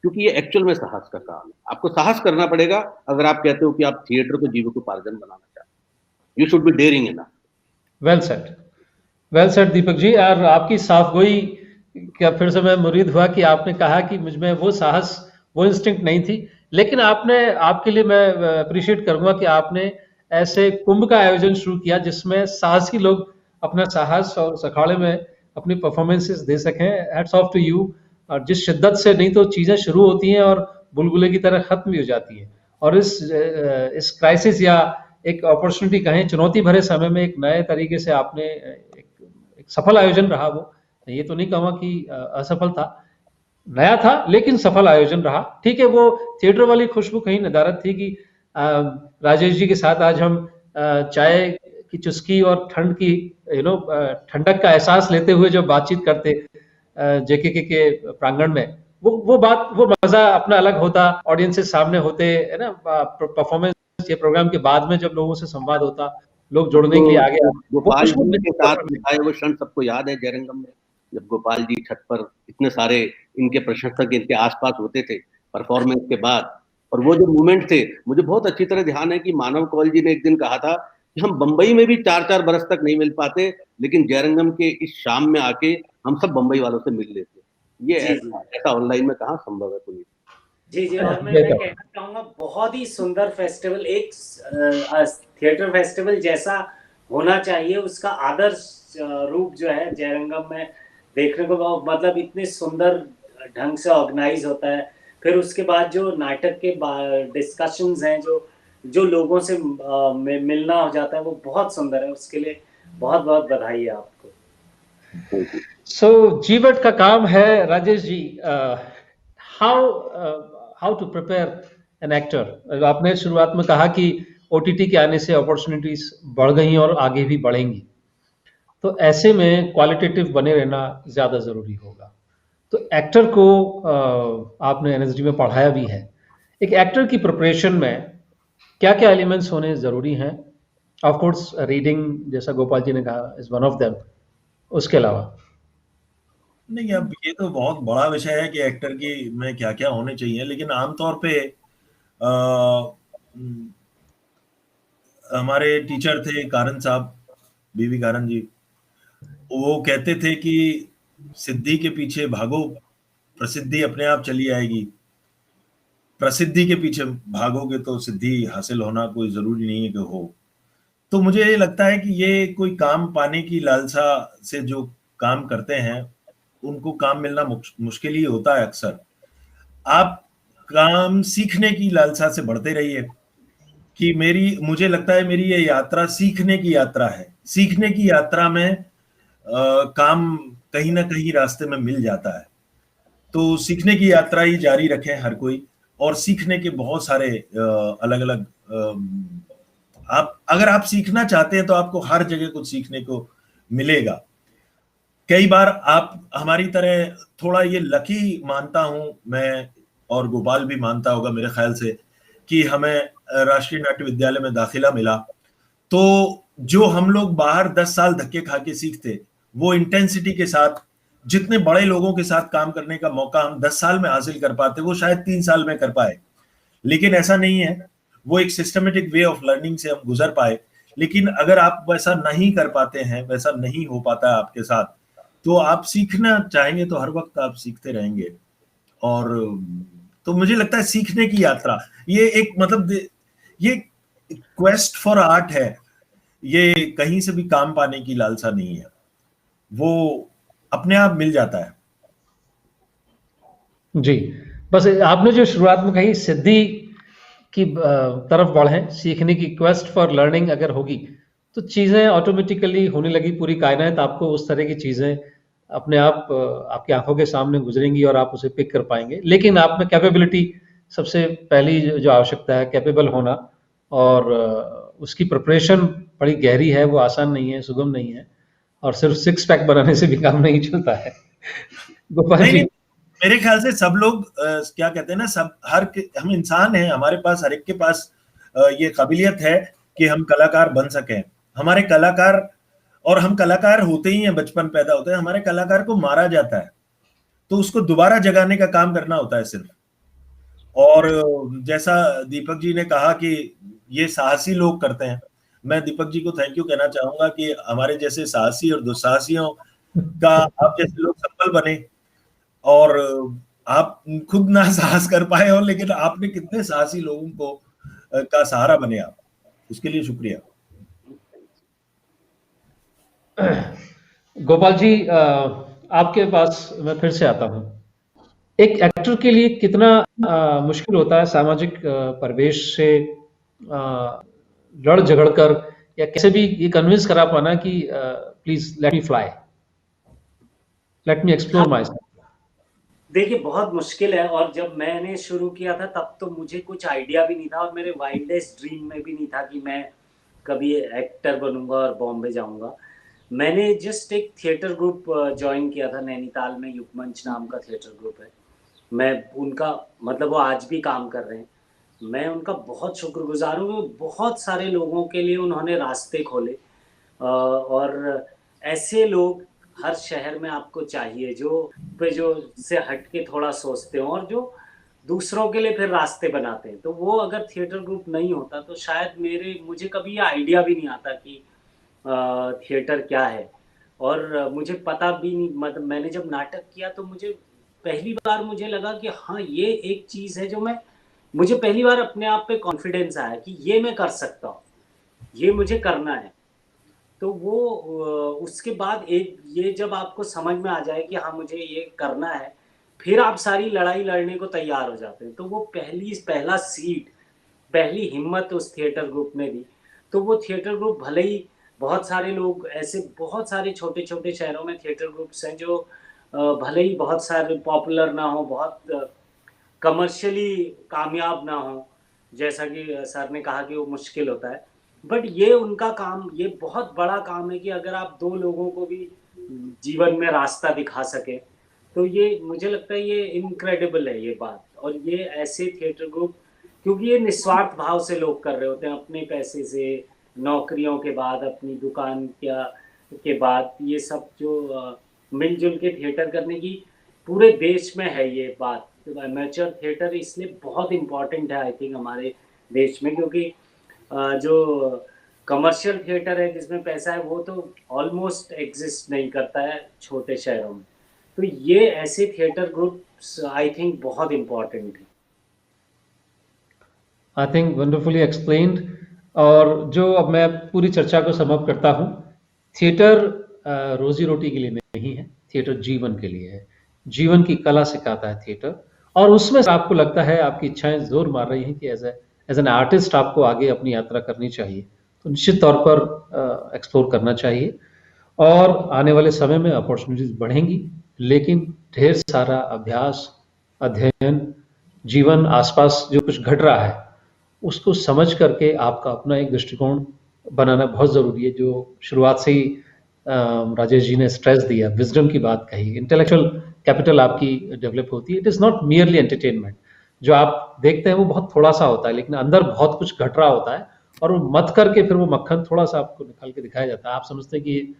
क्योंकि ये एक्चुअल में साहस का काम है। आपको साहस करना पड़ेगा अगर आप कहते हो कि आप थिएटर को जीविकोपार्जन बनाना चाहते हो। You should be daring enough. Well said, well said Deepak ji. और आपकी साफगोई क्या फिर से मैं मुरीद हुआ कि आपने कहा कि मुझ में वो साहस, वो इंस्टिंक्ट नहीं थी, लेकिन आपने, आपके लिए मैं अप्रिशिएट करूंगा कि आपने ऐसे कुंभ का आयोजन शुरू किया जिसमें साहसी लोग अपना साहस और उस अखाड़े में अपनी परफॉर्मेंसेस दे सकें। Hats off to you. और जिस शिद्दत से, नहीं तो चीजें शुरू होती हैं और बुलबुले की तरह खत्म भी हो जाती हैं, और इस क्राइसिस या एक अपॉर्चुनिटी कहें, चुनौती भरे समय में एक नए तरीके से आपने एक सफल आयोजन रहा वो। ये तो नहीं कहूँगा कि असफल था, नया था लेकिन सफल आयोजन रहा। ठीक है, वो थिएटर वाली खुशबू कहीं नदारद थी कि राजेश जी के साथ आज हम चाय की चुस्की और ठंड की ठंडक का एहसास लेते हुए जब बातचीत करते जेके के प्रांगण में, वो बात, वो मजा अपना अलग होता। ऑडियंस के सामने होते है ना, परफॉर्मेंस या प्रोग्राम के बाद में जब लोगों से संवाद होता, लोग जुड़ने के लिए आगे आते, वो गोपाल खुशबू जी के साथ बिताए वो क्षण सबको याद है जयरंगम में, जब गोपाल जी छत पर इतने सारे इनके प्रशंसक इनके आसपास होते थे परफॉर्मेंस के बाद, और वो जो मोमेंट थे, मुझे बहुत अच्छी तरह ध्यान है कि मानव कौल जी ने एक दिन कहा था कि हम बंबई में भी 4-4 बरस तक नहीं मिल पाते, लेकिन जयरंगम के इस शाम में आके हम सब बंबई वालों से मिल लेते। ये जी, जी। ऐसा ऑनलाइन में कहाँ संभव है पुनीत? जी, जी, और मैं बेहतर। कहना चाहूँगा बहुत ही सुंदर फेस्टिवल, एक थिएटर फेस्टिवल जैसा होना चाहिए, उसका आदर्श रूप जो है जयरंगम में देखने को मतलब इतने सुंदर ढंग से ऑर्गेनाइज होता है। फिर उसके बाद जो नाटक के डिस्कशंस हैं, जो लोगों से मिलना हो जाता है, वो बहुत सुंदर है। उसके लिए बहुत-बहुत बधाई है आपको। Thank you. सो जीवट का काम है Rajesh ji, how how to prepare an actor. आपने शुरुआत में कहा कि ओटीटी के आने से अपॉर्चुनिटीज बढ़ गई और आगे भी बढ़ेंगी, तो ऐसे में क्वालिटेटिव बने रहना ज़्यादा ज़रूरी होगा। तो एक्टर को आपने एनएसडी में पढ़ाया भी है, एक एक्टर की प्रिपरेशन में क्या क्या एलिमेंट्स होने ज़रूरी हैं? ऑफ कोर्स रीडिंग, जैसा गोपाल जी ने कहा, इज वन ऑफ देम, उसके अलावा? नहीं, अब ये तो बहुत बड़ा विषय है कि एक्टर की में क्या-क्या होने चाहिए, लेकिन आमतौर पे अ, उम, हमारे टीचर थे कारण साहब, बीवी कारण जी, वो कहते थे कि सिद्धि के पीछे भागो, प्रसिद्धि अपने आप चली आएगी। प्रसिद्धि के पीछे भागोगे तो सिद्धि हासिल होना कोई ज़रूरी नहीं है कि हो। तो मुझे ये लगता है कि ये कोई काम पाने की लालसा से जो काम करते हैं, उनको काम मिलना मुश्किल ही होता है अक्सर। आप काम सीखने की लालसा से बढ़ते रहिए कि मुझे लगता है मेरी ये यात्रा सीखने की यात्रा है। सीखने की यात्रा में काम कहीं न कहीं रास्ते में मिल जाता है। तो सीखने की यात्रा ही जारी रखें हर कोई, और सीखने के बहुत सारे अलग-अलग अगर आप सीखना चाहते हैं तो आपको हर जगह कुछ सीखने को मिलेगा। कई बार आप हमारी तरह, थोड़ा ये लकी मानता हूँ मैं, और गोपाल भी मानता होगा मेरे ख्याल से, कि हमें राष्ट्रीय नाट्य विद्यालय में दाखिला मिला। तो जो हम लोग बाहर 10 साल धक्के खा के सीखते, वो इंटेंसिटी के साथ जितने बड़े लोगों के साथ काम करने का मौका हम 10 साल में हासिल कर पाते, वो शायद 3 साल में कर पाए। लेकिन ऐसा नहीं है, वो एक सिस्टमेटिक वे ऑफ लर्निंग से हम गुजर पाए। लेकिन अगर आप वैसा नहीं कर पाते हैं, वैसा नहीं हो पाता है आपके साथ, तो आप सीखना चाहेंगे तो हर वक्त आप सीखते रहेंगे। और तो मुझे लगता है सीखने की यात्रा, ये एक मतलब ये क्वेस्ट फॉर आर्ट है, ये कहीं से भी काम पाने की लालसा नहीं है, वो अपने आप मिल जाता है। जी, बस आपने जो शुरुआत में कही सिद्धि की तरफ बढ़ें, सीखने की क्वेस्ट फॉर लर्निंग अगर होगी तो चीज़ें ऑटोमेटिकली होने लगी, पूरी कायनात आपको उस तरह की चीज़ें अपने आप आपकी आंखों के सामने गुजरेंगी और आप उसे पिक कर पाएंगे। लेकिन आप में कैपेबिलिटी सबसे पहली जो आवश्यकता है, कैपेबल होना, और उसकी प्रिपरेशन बड़ी गहरी है, वो आसान नहीं है, सुगम नहीं है, और सिर्फ सिक्स पैक बनाने से भी काम नहीं चलता है। गोपाल नहीं, जी। नहीं, मेरे ख्याल से सब लोग क्या कहते हैं ना, सब हम इंसान हैं, हमारे पास हर एक के पास ये काबिलियत है कि हम कलाकार बन सकें। हमारे कलाकार, और हम कलाकार होते ही हैं, बचपन पैदा होते हैं, हमारे कलाकार को मारा जाता है, तो उसको दोबारा जगाने का काम करना होता है सिर्फ। और जैसा दीपक जी ने कहा कि ये साहसी लोग करते हैं, मैं दीपक जी को थैंक यू कहना चाहूंगा कि हमारे जैसे साहसी और दुस्साहसियों का आप जैसे लोग संबल बने, और आप खुद ना साहस कर पाए हो, लेकिन आपने कितने साहसी लोगों को का सहारा बने आप, उसके लिए शुक्रिया। गोपाल जी, आपके पास मैं फिर से आता हूँ। एक एक्टर के लिए कितना मुश्किल होता है सामाजिक परिवेश से लड़ झगड़ कर, या कैसे भी ये कन्विंस करा पाना कि please let me fly, let me हाँ, एक्सप्लोर माई सेल्फ? देखिए बहुत मुश्किल है, और जब मैंने शुरू किया था तब तो मुझे कुछ आइडिया भी नहीं था, और मेरे वाइल्डेस्ट ड्रीम में भी नहीं था कि मैं कभी एक्टर बनूंगा और बॉम्बे जाऊंगा। मैंने जस्ट एक थिएटर ग्रुप ज्वाइन किया था नैनीताल में, युगमंच नाम का थिएटर ग्रुप है। मैं उनका मतलब वो आज भी काम कर रहे हैं। मैं उनका बहुत शुक्रगुज़ार हूँ, बहुत सारे लोगों के लिए उन्होंने रास्ते खोले। और ऐसे लोग हर शहर में आपको चाहिए, जो से हट के थोड़ा सोचते हों, और जो दूसरों के लिए फिर रास्ते बनाते हैं। तो वो अगर थिएटर ग्रुप नहीं होता तो शायद मुझे कभी ये आइडिया भी नहीं आता कि थिएटर क्या है। और मुझे पता भी नहीं, मतलब मैंने जब नाटक किया तो मुझे पहली बार मुझे लगा कि हाँ, ये एक चीज़ है जो मुझे पहली बार अपने आप पे कॉन्फिडेंस आया कि ये मैं कर सकता हूँ, ये मुझे करना है। तो वो उसके बाद एक ये जब आपको समझ में आ जाए कि हाँ, मुझे ये करना है, फिर आप सारी लड़ाई लड़ने को तैयार हो जाते हैं। तो वो पहला सीट, पहली हिम्मत उस थिएटर ग्रुप ने दी। तो वो थिएटर ग्रुप भले ही बहुत सारे लोग ऐसे, बहुत सारे छोटे-छोटे शहरों में थिएटर ग्रुप्स हैं जो भले ही बहुत सारे पॉपुलर ना हो, बहुत कमर्शियली कामयाब ना हो, जैसा कि सर ने कहा कि वो मुश्किल होता है। बट ये उनका काम, ये बहुत बड़ा काम है कि अगर आप 2 लोगों को भी जीवन में रास्ता दिखा सकें, तो ये मुझे लगता है ये इनक्रेडिबल है ये बात। और ये ऐसे थिएटर ग्रुप, क्योंकि ये निस्वार्थ भाव से लोग कर रहे होते हैं, अपने पैसे से, नौकरियों के बाद, अपनी दुकान के बाद, ये सब जो मिल-जुल के थिएटर करने की पूरे देश में है ये बात। तो एमेच्योर थिएटर इसलिए बहुत इम्पोर्टेंट है आई थिंक हमारे देश में, क्योंकि जो कमर्शियल थिएटर है जिसमें पैसा है वो तो ऑलमोस्ट एग्जिस्ट नहीं करता है छोटे शहरों में। तो ये ऐसे थिएटर ग्रुप्स आई थिंक बहुत इम्पोर्टेंट है। I think wonderfully explained. और जो अब मैं पूरी चर्चा को समअप करता हूँ, थिएटर रोजी रोटी के लिए नहीं है, थिएटर जीवन के लिए है। जीवन की कला सिखाता है थिएटर, और उसमें आपको लगता है आपकी इच्छाएं जोर मार रही हैं कि एज एन आर्टिस्ट आपको आगे अपनी यात्रा करनी चाहिए, तो निश्चित तौर पर एक्सप्लोर करना चाहिए। और आने वाले समय में अपॉर्चुनिटीज बढ़ेंगी, लेकिन ढेर सारा अभ्यास, अध्ययन, जीवन आसपास जो कुछ घट रहा है उसको समझ करके आपका अपना एक दृष्टिकोण बनाना बहुत ज़रूरी है। जो शुरुआत से ही राजेश जी ने स्ट्रेस दिया, विजडम की बात कही, इंटेलेक्चुअल कैपिटल आपकी डेवलप होती है। It is not merely entertainment. जो आप देखते हैं वो बहुत थोड़ा सा होता है, लेकिन अंदर बहुत कुछ घट रहा होता है, और वो मत करके फिर वो मक्खन थोड़ा सा आपको निकाल के दिखाया जाता है। आप समझते हैं कि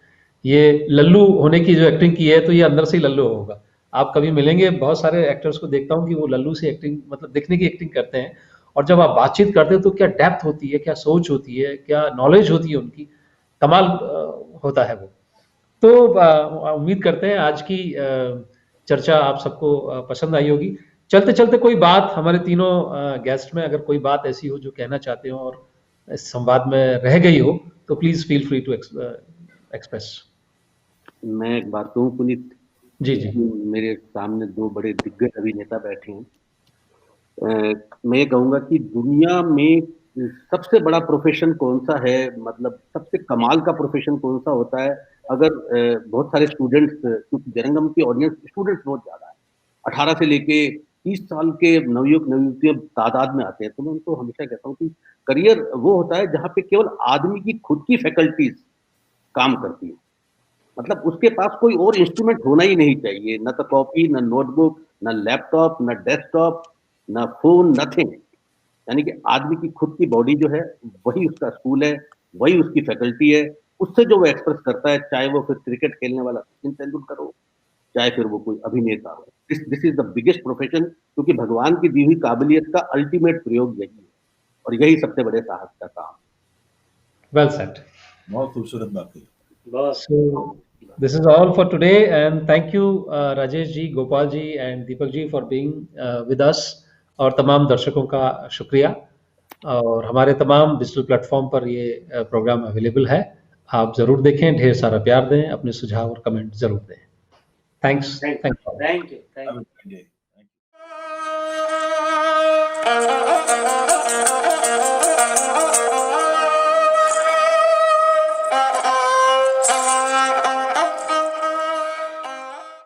ये लल्लू होने की जो एक्टिंग की है, तो ये अंदर से ही लल्लू होगा। आप कभी मिलेंगे, बहुत सारे एक्टर्स को देखता हूँ कि वो लल्लू से एक्टिंग, मतलब दिखने की एक्टिंग करते हैं, और जब आप बातचीत करते हो तो क्या डेप्थ होती है, क्या सोच होती है, क्या नॉलेज होती है उनकी, कमाल होता है वो। तो उम्मीद करते हैं आज की चर्चा आप सबको पसंद आई होगी। चलते चलते कोई बात, हमारे तीनों गेस्ट में अगर कोई बात ऐसी हो जो कहना चाहते हो और इस संवाद में रह गई हो, तो please feel free to express. मैं एक बात कहूँ पुनीत, जी जी। मेरे सामने 2 बड़े दिग्गज अभिनेता बैठे हैं। मैं ये कहूँगा कि दुनिया में सबसे बड़ा प्रोफेशन कौन-सा है, मतलब सबसे कमाल का प्रोफेशन कौन-सा होता है? अगर बहुत सारे स्टूडेंट्स, क्योंकि जयरंगम की ऑडियंस स्टूडेंट्स बहुत ज़्यादा है, 18 से लेके 30 साल के नवयुवक नवयुवतियाँ तादाद में आते हैं, तो मैं उनको हमेशा कहता हूँ कि करियर वो होता है जहाँ पे केवल आदमी की खुद की फैकल्टीज़ काम करती है। मतलब उसके पास कोई और इंस्ट्रूमेंट होना ही नहीं चाहिए, ना तो कॉपी, ना नोटबुक, ना लैपटॉप, ना डेस्कटॉप, ना फ़ोन, नथिंग। यानी कि आदमी की खुद की बॉडी जो है, वही उसका स्कूल है, वही उसकी फैकल्टी है। उससे जो वो एक्सप्रेस करता है, चाहे वो फिर क्रिकेट खेलने वाला सचिन तेंदुलकर हो, चाहे फिर वो कोई अभिनेता हो। This is the biggest profession, क्योंकि भगवान की दी हुई काबिलियत का अल्टीमेट प्रयोग यही है, और यही सबसे बड़े साहस का काम है। Well said. बहुत खूबसूरत बात कही। So this is all for today, and thank you Rajesh ji, Gopal ji and Deepak ji for being with us, और तमाम दर्शकों का शुक्रिया। और हमारे तमाम डिजिटल प्लेटफॉर्म पर ये प्रोग्राम अवेलेबल है, आप ज़रूर देखें, ढेर सारा प्यार दें, अपने सुझाव और कमेंट ज़रूर दें। थैंक्स। Thank you.